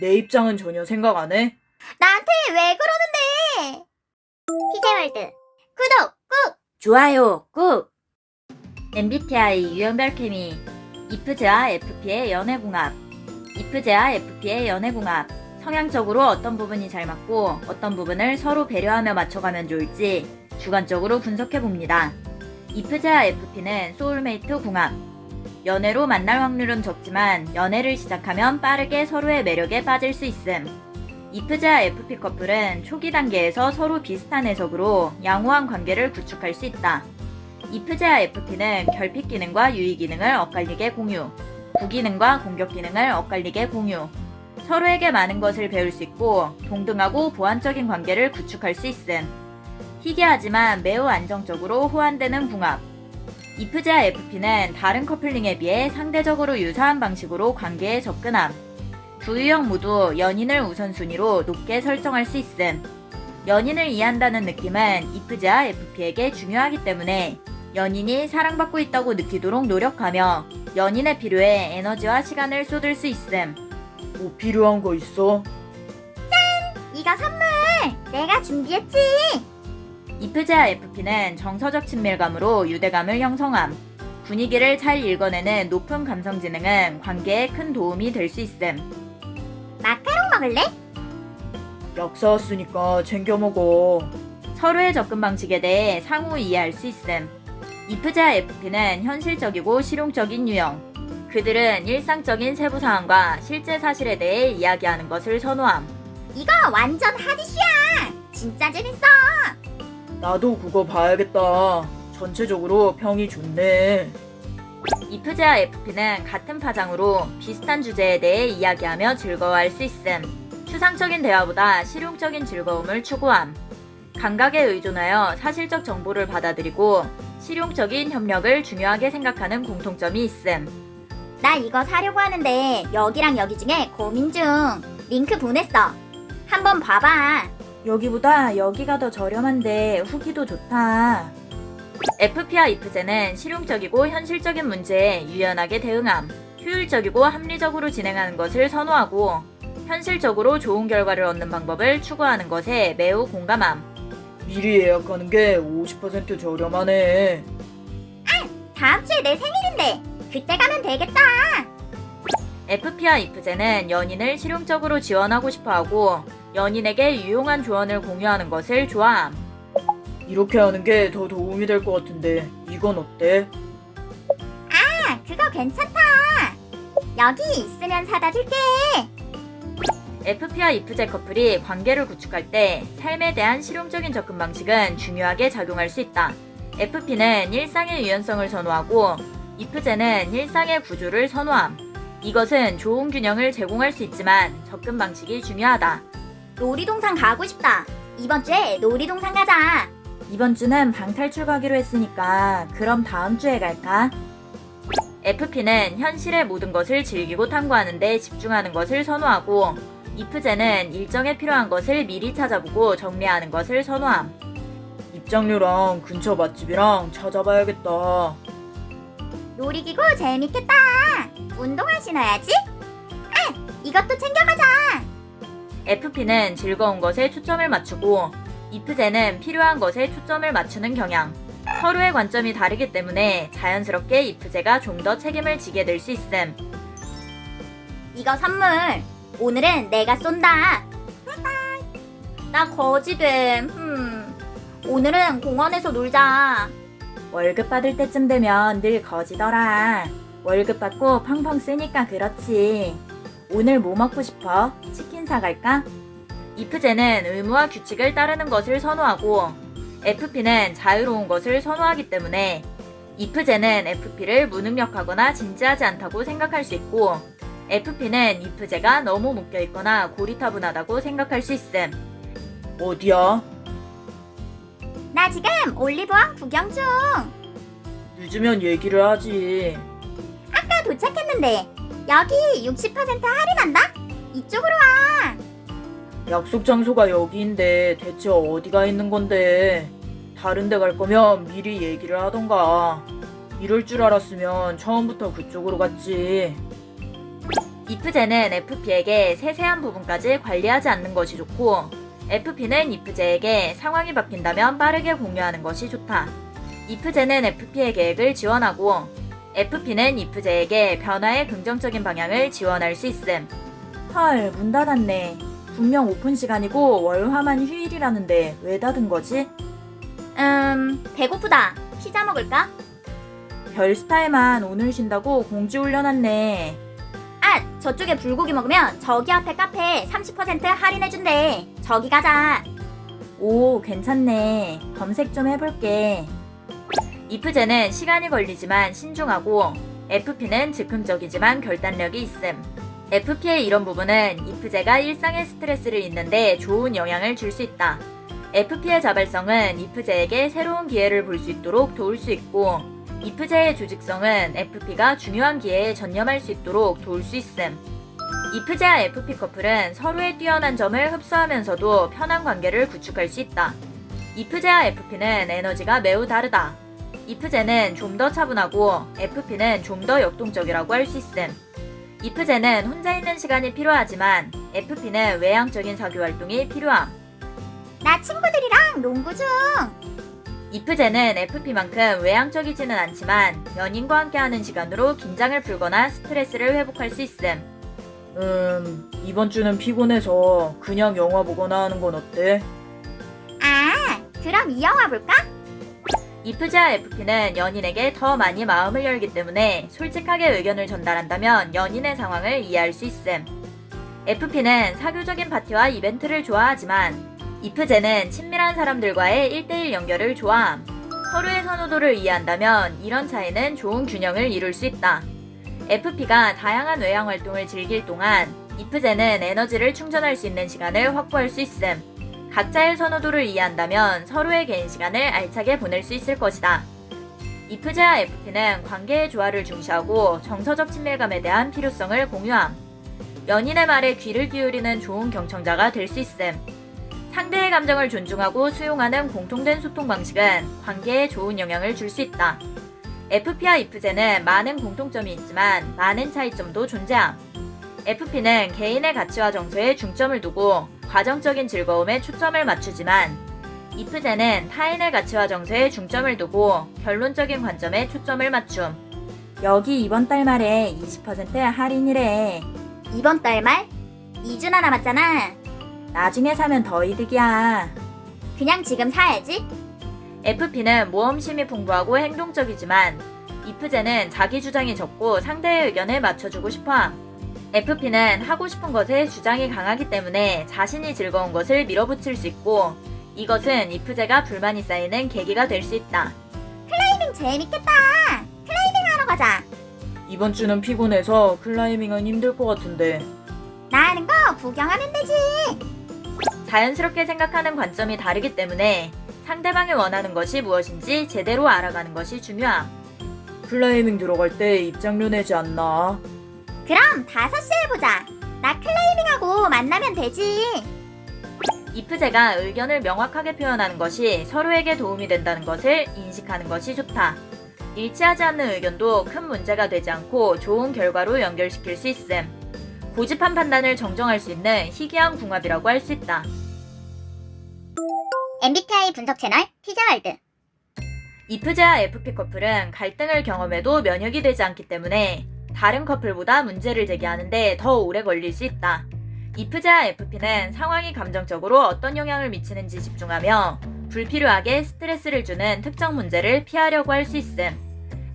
내 입장은 전혀 생각 안 해? 나한테 왜 그러는데? 피제월드 구독 꾹! 좋아요 꾹! MBTI 유형별 케미 이프제와 FP의 연애궁합. 이프제와 FP의 연애궁합. 성향적으로 어떤 부분이 잘 맞고 어떤 부분을 서로 배려하며 맞춰가면 좋을지 주관적으로 분석해봅니다. 이프제와 FP는 소울메이트 궁합. 연애로 만날 확률은 적지만 연애를 시작하면 빠르게 서로의 매력에 빠질 수 있음. 이프제와 FP 커플은 초기 단계에서 서로 비슷한 해석으로 양호한 관계를 구축할 수 있다. 이프제와 FP는 결핍 기능과 유의 기능을 엇갈리게 공유, 부기능과 공격 기능을 엇갈리게 공유, 서로에게 많은 것을 배울 수 있고 동등하고 보완적인 관계를 구축할 수 있음. 희귀하지만 매우 안정적으로 호환되는 궁합. 이프제와 FP는 다른 커플링에 비해 상대적으로 유사한 방식으로 관계에 접근함. 두 유형 모두 연인을 우선순위로 높게 설정할 수 있음. 연인을 이해한다는 느낌은 이프제와 FP에게 중요하기 때문에 연인이 사랑받고 있다고 느끼도록 노력하며 연인의 필요에 에너지와 시간을 쏟을 수 있음. 뭐 필요한 거 있어? 이거 선물! 내가 준비했지! 이프제와 FP는 정서적 친밀감으로 유대감을 형성함. 분위기를 잘 읽어내는 높은 감성 지능은 관계에 큰 도움이 될 수 있음. 마카롱 먹을래? 약 사왔으니까 챙겨 먹어. 서로의 접근 방식에 대해 상호 이해할 수 있음. 이프제와 FP는 현실적이고 실용적인 유형. 그들은 일상적인 세부 사항과 실제 사실에 대해 이야기하는 것을 선호함. 이거 완전 핫이슈야! 진짜 재밌어! 나도 그거 봐야겠다. 전체적으로 평이 좋네. 이프제와 FP는 같은 파장으로 비슷한 주제에 대해 이야기하며 즐거워할 수 있음. 추상적인 대화보다 실용적인 즐거움을 추구함. 감각에 의존하여 사실적 정보를 받아들이고 실용적인 협력을 중요하게 생각하는 공통점이 있음. 나 이거 사려고 하는데 여기랑 여기 중에 고민 중. 링크 보냈어. 한번 봐봐. 여기보다 여기가 더 저렴한데 후기도 좋다. FP와 이프제는 실용적이고 현실적인 문제에 유연하게 대응함. 효율적이고 합리적으로 진행하는 것을 선호하고 현실적으로 좋은 결과를 얻는 방법을 추구하는 것에 매우 공감함. 미리 예약하는 게 50% 저렴하네. 다음 주에 내 생일인데 그때 가면 되겠다. FP와 이프제는 연인을 실용적으로 지원하고 싶어하고 연인에게 유용한 조언을 공유하는 것을 좋아함. 이렇게 하는 게 더 도움이 될 것 같은데 이건 어때? 아, 그거 괜찮다. 여기 있으면 사다 줄게. FP와 이프제 커플이 관계를 구축할 때 삶에 대한 실용적인 접근 방식은 중요하게 작용할 수 있다. FP는 일상의 유연성을 선호하고 이프제는 일상의 구조를 선호함. 이것은 좋은 균형을 제공할 수 있지만 접근 방식이 중요하다. 놀이동산 가고 싶다. 이번 주에 놀이동산 가자. 이번 주는 방탈출 가기로 했으니까 그럼 다음 주에 갈까? FP는 현실의 모든 것을 즐기고 탐구하는 데 집중하는 것을 선호하고 이프제는 일정에 필요한 것을 미리 찾아보고 정리하는 것을 선호함. 입장료랑 근처 맛집이랑 찾아봐야겠다. 놀이기구 재밌겠다. 운동화 신어야지. 아, 이것도 챙겨가자. FP는 즐거운 것에 초점을 맞추고 이프제는 필요한 것에 초점을 맞추는 경향. 서로의 관점이 다르기 때문에 자연스럽게 이프제가 좀 더 책임을 지게 될 수 있음. 이거 선물. 오늘은 내가 쏜다. 나 거지됨. 오늘은 공원에서 놀자. 월급 받을 때쯤 되면 늘 거지더라. 월급 받고 펑펑 쓰니까 그렇지. 오늘 뭐 먹고 싶어? 치킨 사갈까? 이프제는 의무와 규칙을 따르는 것을 선호하고 FP는 자유로운 것을 선호하기 때문에 이프제는 FP를 무능력하거나 진지하지 않다고 생각할 수 있고 FP는 이프제가 너무 묶여있거나 고리타분하다고 생각할 수 있음. 어디야? 나 지금 올리브왕 구경 중. 늦으면 얘기를 하지. 아까 도착했는데 여기 60% 할인한다? 이쪽으로 와. 약속 장소가 여기인데 대체 어디가 있는 건데? 다른 데 갈 거면 미리 얘기를 하던가. 이럴 줄 알았으면 처음부터 그쪽으로 갔지. 이프제는 FP에게 세세한 부분까지 관리하지 않는 것이 좋고, FP는 이프제에게 상황이 바뀐다면 빠르게 공유하는 것이 좋다. 이프제는 FP의 계획을 지원하고, FP는 이프제에게 변화의 긍정적인 방향을 지원할 수 있음. 헐, 문 닫았네. 분명 오픈 시간이고 월화만 휴일이라는데 왜 닫은 거지? 배고프다. 피자 먹을까? 별 스타일만 오늘 쉰다고 공지 올려놨네. 아, 저쪽에 불고기 먹으면 저기 앞에 카페 30% 할인해준대. 저기 가자. 오, 괜찮네. 검색 좀 해볼게. 이프제는 시간이 걸리지만 신중하고, FP는 즉흥적이지만 결단력이 있음. FP의 이런 부분은 이프제가 일상의 스트레스를 잊는데 좋은 영향을 줄 수 있다. FP의 자발성은 이프제에게 새로운 기회를 볼 수 있도록 도울 수 있고, 이프제의 조직성은 FP가 중요한 기회에 전념할 수 있도록 도울 수 있음. 이프제와 FP 커플은 서로의 뛰어난 점을 흡수하면서도 편한 관계를 구축할 수 있다. 이프제와 FP는 에너지가 매우 다르다. 이프제는 좀 더 차분하고 FP는 좀 더 역동적이라고 할 수 있음. 이프제는 혼자 있는 시간이 필요하지만 FP는 외향적인 사교 활동이 필요함. 나 친구들이랑 농구 중. 이프제는 FP만큼 외향적이지는 않지만 연인과 함께하는 시간으로 긴장을 풀거나 스트레스를 회복할 수 있음. 이번 주는 피곤해서 그냥 영화 보거나 하는 건 어때? 아, 그럼 이 영화 볼까? 이프제와 FP는 연인에게 더 많이 마음을 열기 때문에 솔직하게 의견을 전달한다면 연인의 상황을 이해할 수 있음. FP는 사교적인 파티와 이벤트를 좋아하지만 이프제는 친밀한 사람들과의 1대1 연결을 좋아함. 서로의 선호도를 이해한다면 이런 차이는 좋은 균형을 이룰 수 있다. FP가 다양한 외향 활동을 즐길 동안 이프제는 에너지를 충전할 수 있는 시간을 확보할 수 있음. 각자의 선호도를 이해한다면 서로의 개인 시간을 알차게 보낼 수 있을 것이다. 이프제와 FP는 관계의 조화를 중시하고 정서적 친밀감에 대한 필요성을 공유함. 연인의 말에 귀를 기울이는 좋은 경청자가 될 수 있음. 상대의 감정을 존중하고 수용하는 공통된 소통 방식은 관계에 좋은 영향을 줄 수 있다. FP와 이프제는 많은 공통점이 있지만 많은 차이점도 존재함. FP는 개인의 가치와 정서에 중점을 두고 과정적인 즐거움에 초점을 맞추지만 이프제는 타인의 가치와 정서에 중점을 두고 결론적인 관점에 초점을 맞춤. 여기 이번 달 말에 20% 할인이래. 이번 달 말? 2주나 남았잖아. 나중에 사면 더 이득이야. 그냥 지금 사야지. FP는 모험심이 풍부하고 행동적이지만 이프제는 자기 주장이 적고 상대의 의견을 맞춰주고 싶어함. FP는 하고 싶은 것에 주장이 강하기 때문에 자신이 즐거운 것을 밀어붙일 수 있고 이것은 이프제가 불만이 쌓이는 계기가 될 수 있다. 클라이밍 재밌겠다. 클라이밍 하러 가자. 이번 주는 피곤해서 클라이밍은 힘들 것 같은데. 나 하는 거 구경하면 되지. 자연스럽게 생각하는 관점이 다르기 때문에 상대방이 원하는 것이 무엇인지 제대로 알아가는 것이 중요함. 클라이밍 들어갈 때 입장료 내지 않나? 그럼 5시에 보자. 나 클라이밍하고 만나면 되지. 이프제가 의견을 명확하게 표현하는 것이 서로에게 도움이 된다는 것을 인식하는 것이 좋다. 일치하지 않는 의견도 큰 문제가 되지 않고 좋은 결과로 연결시킬 수 있음. 고집한 판단을 정정할 수 있는 희귀한 궁합이라고 할 수 있다. MBTI 분석 채널 티저월드. 이프제와 FP 커플은 갈등을 경험해도 면역이 되지 않기 때문에 다른 커플보다 문제를 제기하는데 더 오래 걸릴 수 있다. 이프제와 FP는 상황이 감정적으로 어떤 영향을 미치는지 집중하며 불필요하게 스트레스를 주는 특정 문제를 피하려고 할 수 있음.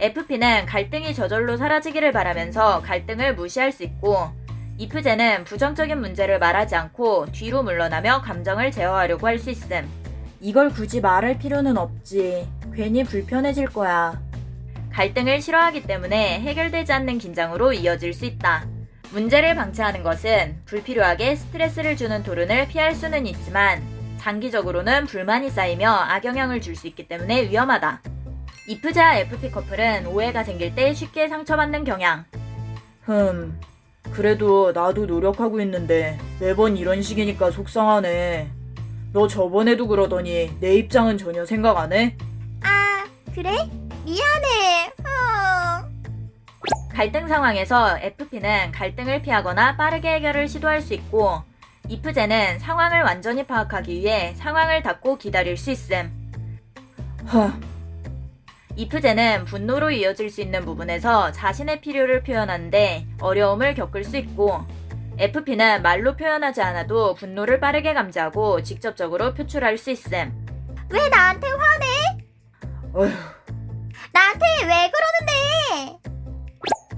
FP는 갈등이 저절로 사라지기를 바라면서 갈등을 무시할 수 있고 이프제는 부정적인 문제를 말하지 않고 뒤로 물러나며 감정을 제어하려고 할 수 있음. 이걸 굳이 말할 필요는 없지. 괜히 불편해질 거야. 갈등을 싫어하기 때문에 해결되지 않는 긴장으로 이어질 수 있다. 문제를 방치하는 것은 불필요하게 스트레스를 주는 토론을 피할 수는 있지만 장기적으로는 불만이 쌓이며 악영향을 줄 수 있기 때문에 위험하다. 이프제와 FP 커플은 오해가 생길 때 쉽게 상처받는 경향. 그래도 나도 노력하고 있는데 매번 이런 식이니까 속상하네. 너 저번에도 그러더니 내 입장은 전혀 생각 안 해? 아, 그래? 미안해. 갈등 상황에서 FP는 갈등을 피하거나 빠르게 해결을 시도할 수 있고, IFJ는 상황을 완전히 파악하기 위해 상황을 닫고 기다릴 수 있음. IFJ는 분노로 이어질 수 있는 부분에서 자신의 필요를 표현하는데 어려움을 겪을 수 있고, FP는 말로 표현하지 않아도 분노를 빠르게 감지하고 직접적으로 표출할 수 있음. 왜 나한테 화내? 어휴, 나한테 왜 그러는데?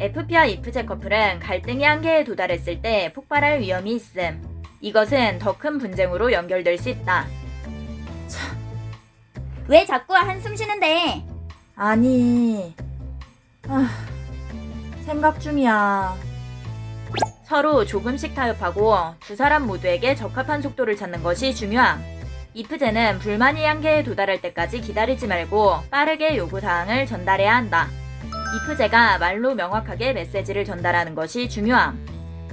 FP와 IFJ 커플은 갈등이 한계에 도달했을 때 폭발할 위험이 있음. 이것은 더 큰 분쟁으로 연결될 수 있다. 왜 자꾸 한숨 쉬는데? 아니, 생각 중이야. 서로 조금씩 타협하고 두 사람 모두에게 적합한 속도를 찾는 것이 중요함. IFJ는 불만이 한계에 도달할 때까지 기다리지 말고 빠르게 요구사항을 전달해야 한다. IFJ가 말로 명확하게 메시지를 전달하는 것이 중요함.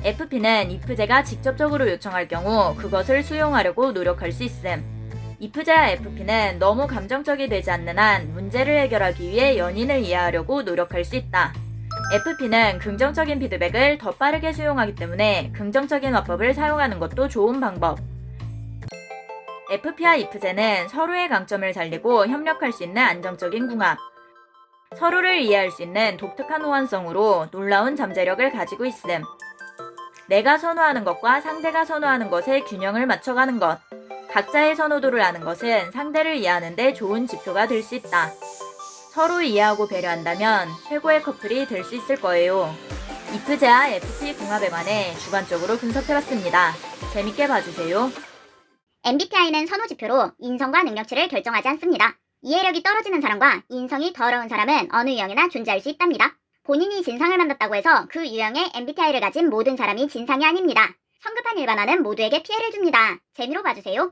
FP는 IFJ가 직접적으로 요청할 경우 그것을 수용하려고 노력할 수 있음. IFJ와 FP는 너무 감정적이 되지 않는 한 문제를 해결하기 위해 연인을 이해하려고 노력할 수 있다. FP는 긍정적인 피드백을 더 빠르게 수용하기 때문에 긍정적인 화법을 사용하는 것도 좋은 방법. FP와 IFJ는 서로의 강점을 살리고 협력할 수 있는 안정적인 궁합. 서로를 이해할 수 있는 독특한 호환성으로 놀라운 잠재력을 가지고 있음. 내가 선호하는 것과 상대가 선호하는 것의 균형을 맞춰가는 것. 각자의 선호도를 아는 것은 상대를 이해하는 데 좋은 지표가 될 수 있다. 서로 이해하고 배려한다면 최고의 커플이 될 수 있을 거예요. IFJ와 FP 궁합에 관해 주관적으로 분석해봤습니다. 재밌게 봐주세요. MBTI는 선호 지표로 인성과 능력치를 결정하지 않습니다. 이해력이 떨어지는 사람과 인성이 더러운 사람은 어느 유형이나 존재할 수 있답니다. 본인이 진상을 만났다고 해서 그 유형의 MBTI를 가진 모든 사람이 진상이 아닙니다. 성급한 일반화는 모두에게 피해를 줍니다. 재미로 봐주세요.